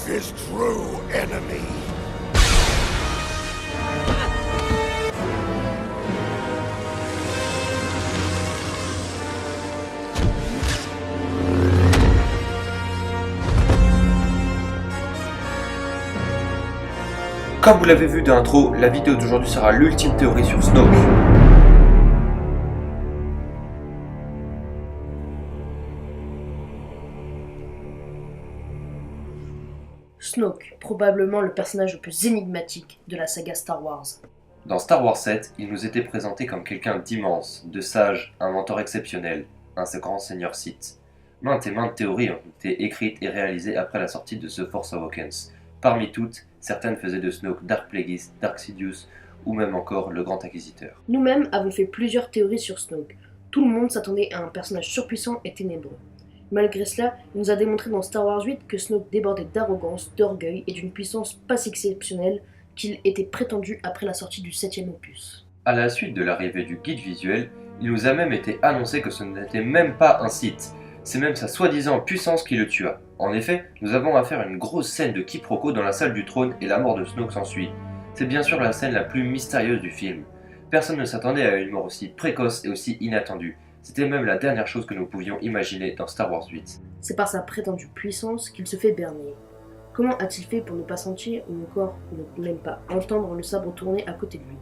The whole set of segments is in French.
his true enemy. Comme vous l'avez vu dans l'intro, la vidéo d'aujourd'hui sera l'ultime théorie sur Snoke. Snoke, probablement le personnage le plus énigmatique de la saga Star Wars. Dans Star Wars 7, il nous était présenté comme quelqu'un d'immense, de sage, un mentor exceptionnel, un grand seigneur Sith. Maintes et maintes théories ont été écrites et réalisées après la sortie de The Force Awakens. Parmi toutes, certaines faisaient de Snoke Dark Plagueis, Dark Sidious ou même encore le Grand Inquisiteur. Nous-mêmes avons fait plusieurs théories sur Snoke. Tout le monde s'attendait à un personnage surpuissant et ténébreux. Malgré cela, il nous a démontré dans Star Wars 8 que Snoke débordait d'arrogance, d'orgueil et d'une puissance pas si exceptionnelle qu'il était prétendu après la sortie du 7e opus. À la suite de l'arrivée du guide visuel, il nous a même été annoncé que ce n'était même pas un Sith. C'est même sa soi-disant puissance qui le tua. En effet, nous avons affaire à une grosse scène de quiproquo dans la salle du trône et la mort de Snoke s'ensuit. C'est bien sûr la scène la plus mystérieuse du film. Personne ne s'attendait à une mort aussi précoce et aussi inattendue. C'était même la dernière chose que nous pouvions imaginer dans Star Wars 8. C'est par sa prétendue puissance qu'il se fait berner. Comment a-t-il fait pour ne pas sentir ou encore ne même pas entendre le sabre tourner à côté de lui?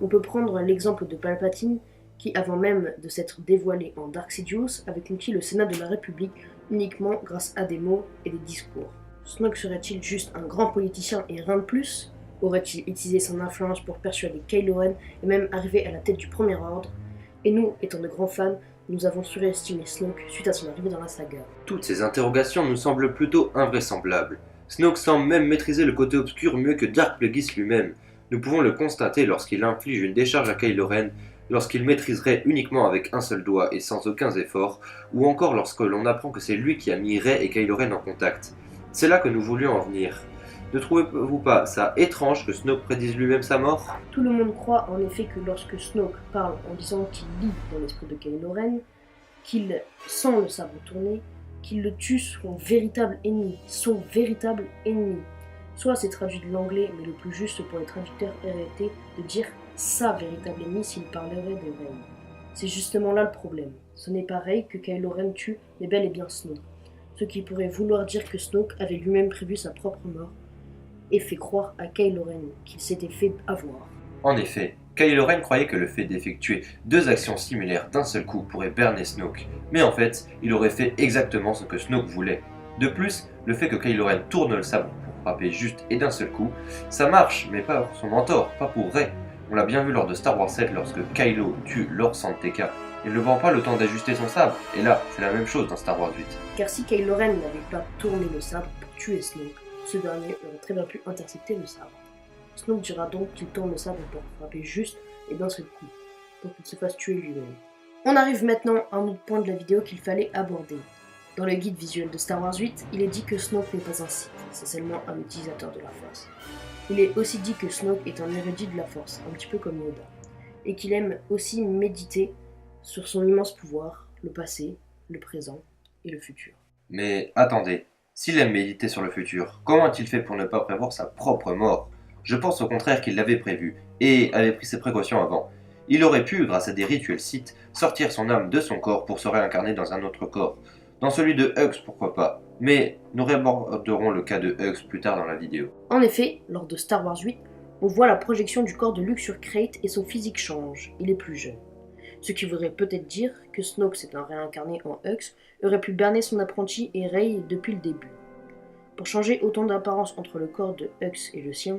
On peut prendre l'exemple de Palpatine qui, avant même de s'être dévoilé en Dark Sidious, avait conquis le Sénat de la République uniquement grâce à des mots et des discours. Snoke serait-il juste un grand politicien et rien de plus? Aurait-il utilisé son influence pour persuader Kylo Ren et même arriver à la tête du Premier Ordre? Et nous, étant de grands fans, nous avons surestimé Snoke suite à son arrivée dans la saga. Toutes ces interrogations nous semblent plutôt invraisemblables. Snoke semble même maîtriser le côté obscur mieux que Dark Plagueis lui-même. Nous pouvons le constater lorsqu'il inflige une décharge à Kylo Ren, lorsqu'il maîtriserait uniquement avec un seul doigt et sans aucun effort, ou encore lorsque l'on apprend que c'est lui qui a mis Rey et Kylo Ren en contact. C'est là que nous voulions en venir. Ne trouvez-vous pas ça étrange que Snoke prédise lui-même sa mort? Tout le monde croit en effet que lorsque Snoke parle en disant qu'il lit dans l'esprit de Kylo Ren, qu'il sent le sabre tourner, qu'il le tue son véritable ennemi, Soit c'est traduit de l'anglais, mais le plus juste pour les traducteurs aurait été de dire sa véritable ennemi s'il parlerait de Rey. C'est justement là le problème. Ce n'est pas Rey que Kylo Ren tue, mais bel et bien Snoke. Ce qui pourrait vouloir dire que Snoke avait lui-même prévu sa propre mort et fait croire à Kylo Ren qu'il s'était fait avoir. En effet, Kylo Ren croyait que le fait d'effectuer deux actions similaires d'un seul coup pourrait berner Snoke, mais en fait, il aurait fait exactement ce que Snoke voulait. De plus, le fait que Kylo Ren tourne le sabre pour frapper juste et d'un seul coup, ça marche, mais pas pour son mentor, pas pour Rey. On l'a bien vu lors de Star Wars 7 lorsque Kylo tue Lord San Tekka. Il ne prend pas le temps d'ajuster son sabre, et là, c'est la même chose dans Star Wars 8. Car si Kylo Ren n'avait pas tourné le sabre pour tuer Snoke, ce dernier aurait très bien pu intercepter le sabre. Snoke dira donc qu'il tourne le sabre pour frapper juste et d'un seul coup, pour qu'il se fasse tuer lui-même. On arrive maintenant à un autre point de la vidéo qu'il fallait aborder. Dans le guide visuel de Star Wars 8, il est dit que Snoke n'est pas un Sith, c'est seulement un utilisateur de la Force. Il est aussi dit que Snoke est un érudit de la Force, un petit peu comme Yoda, et qu'il aime aussi méditer sur son immense pouvoir, le passé, le présent et le futur. Mais attendez, s'il aime méditer sur le futur, comment a-t-il fait pour ne pas prévoir sa propre mort? Je pense au contraire qu'il l'avait prévu, et avait pris ses précautions avant. Il aurait pu, grâce à des rituels Sith, sortir son âme de son corps pour se réincarner dans un autre corps. Dans celui de Hux, pourquoi pas, mais nous aborderons le cas de Hux plus tard dans la vidéo. En effet, lors de Star Wars 8, on voit la projection du corps de Luke sur Krayt et son physique change, il est plus jeune. Ce qui voudrait peut-être dire que Snoke s'étant réincarné en Hux aurait pu berner son apprenti et Rey depuis le début. Pour changer autant d'apparence entre le corps de Hux et le sien,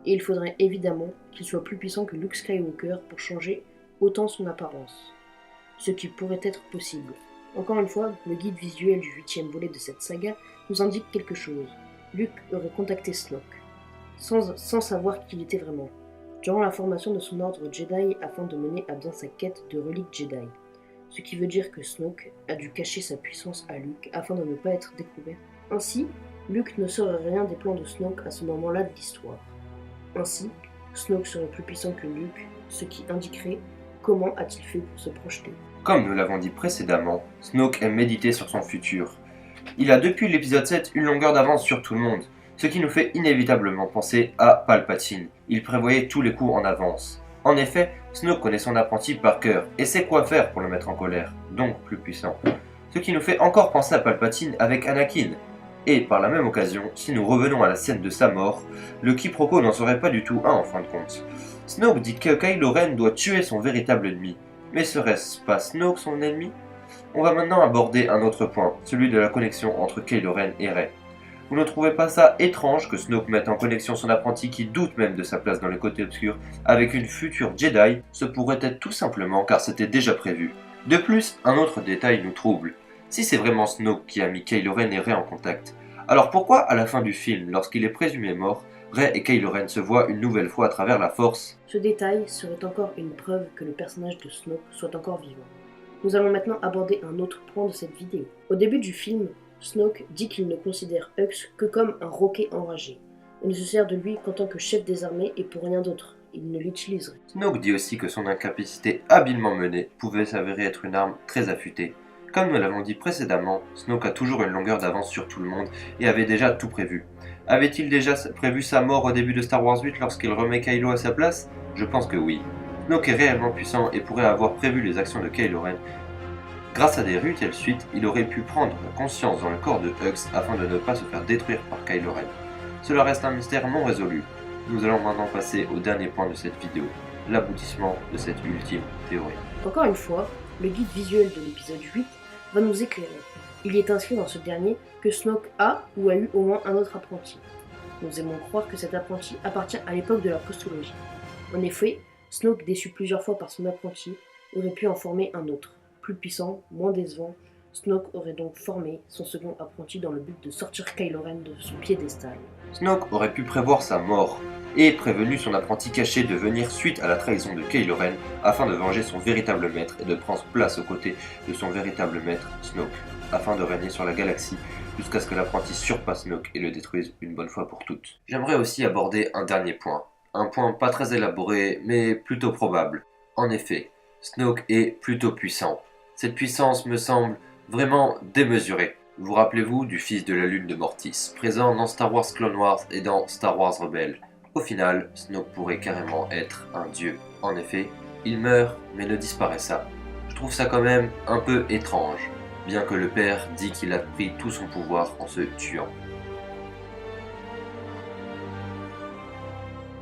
il faudrait évidemment qu'il soit plus puissant que Luke Skywalker pour changer autant son apparence. Ce qui pourrait être possible. Encore une fois, le guide visuel du 8e volet de cette saga nous indique quelque chose. Luke aurait contacté Snoke, sans savoir qui il était vraiment, durant la formation de son ordre Jedi afin de mener à bien sa quête de relique Jedi. Ce qui veut dire que Snoke a dû cacher sa puissance à Luke afin de ne pas être découvert. Ainsi, Luke ne saurait rien des plans de Snoke à ce moment-là de l'histoire. Ainsi, Snoke serait plus puissant que Luke, ce qui indiquerait comment a-t-il fait pour se projeter. Comme nous l'avons dit précédemment, Snoke aime méditer sur son futur. Il a depuis l'épisode 7 une longueur d'avance sur tout le monde, ce qui nous fait inévitablement penser à Palpatine. Il prévoyait tous les coups en avance. En effet, Snoke connaît son apprenti par cœur et sait quoi faire pour le mettre en colère, donc plus puissant. Ce qui nous fait encore penser à Palpatine avec Anakin. Et par la même occasion, si nous revenons à la scène de sa mort, le quiproquo n'en serait pas du tout un en fin de compte. Snoke dit que Kylo Ren doit tuer son véritable ennemi. Mais serait-ce pas Snoke son ennemi? On va maintenant aborder un autre point, celui de la connexion entre Kylo Ren et Rey. Vous ne trouvez pas ça étrange que Snoke mette en connexion son apprenti qui doute même de sa place dans le côté obscur avec une future Jedi? Ce pourrait être tout simplement car c'était déjà prévu. De plus, un autre détail nous trouble. Si c'est vraiment Snoke qui a mis Kylo Ren et Rey en contact, alors pourquoi à la fin du film, lorsqu'il est présumé mort, Rey et Kylo Ren se voient une nouvelle fois à travers la Force? Ce détail serait encore une preuve que le personnage de Snoke soit encore vivant. Nous allons maintenant aborder un autre point de cette vidéo. Au début du film, Snoke dit qu'il ne considère Hux que comme un roquet enragé. Il ne se sert de lui qu'en tant que chef des armées et pour rien d'autre. Il ne l'utiliserait. Snoke dit aussi que son incapacité habilement menée pouvait s'avérer être une arme très affûtée. Comme nous l'avons dit précédemment, Snoke a toujours une longueur d'avance sur tout le monde et avait déjà tout prévu. Avait-il déjà prévu sa mort au début de Star Wars 8 lorsqu'il remet Kylo à sa place? Je pense que oui. Snoke est réellement puissant et pourrait avoir prévu les actions de Kylo Ren. Grâce à des rutelles suites, il aurait pu prendre conscience dans le corps de Hux afin de ne pas se faire détruire par Kylo Ren. Cela reste un mystère non résolu. Nous allons maintenant passer au dernier point de cette vidéo, l'aboutissement de cette ultime théorie. Encore une fois, le guide visuel de l'épisode 8 va nous éclairer. Il y est inscrit dans ce dernier que Snoke a ou a eu au moins un autre apprenti. Nous aimons croire que cet apprenti appartient à l'époque de la postologie. En effet, Snoke, déçu plusieurs fois par son apprenti, aurait pu en former un autre. Plus puissant, moins décevant, Snoke aurait donc formé son second apprenti dans le but de sortir Kylo Ren de son piédestal. Snoke aurait pu prévoir sa mort et prévenu son apprenti caché de venir suite à la trahison de Kylo Ren afin de venger son véritable maître et de prendre place aux côtés de son véritable maître, Snoke, afin de régner sur la galaxie jusqu'à ce que l'apprenti surpasse Snoke et le détruise une bonne fois pour toutes. J'aimerais aussi aborder un dernier point. Un point pas très élaboré, mais plutôt probable. En effet, Snoke est plutôt puissant. Cette puissance me semble vraiment démesurée. Vous rappelez-vous du fils de la lune de Mortis, présent dans Star Wars Clone Wars et dans Star Wars Rebels. Au final, Snoke pourrait carrément être un dieu. En effet, il meurt mais ne disparaît pas. Je trouve ça quand même un peu étrange, bien que le père dit qu'il a pris tout son pouvoir en se tuant.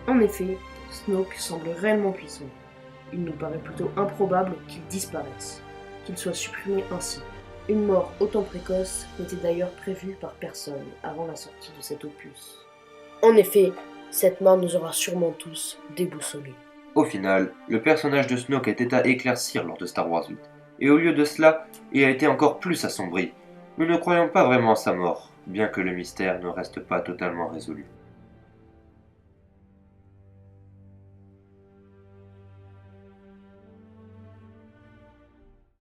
En effet, Snoke semble réellement puissant. Il nous paraît plutôt improbable qu'il disparaisse, qu'il soit supprimé ainsi. Une mort autant précoce n'était d'ailleurs prévue par personne avant la sortie de cet opus. En effet, cette mort nous aura sûrement tous déboussolés. Au final, le personnage de Snoke était à éclaircir lors de Star Wars 8, et au lieu de cela, il a été encore plus assombri. Nous ne croyons pas vraiment à sa mort, bien que le mystère ne reste pas totalement résolu.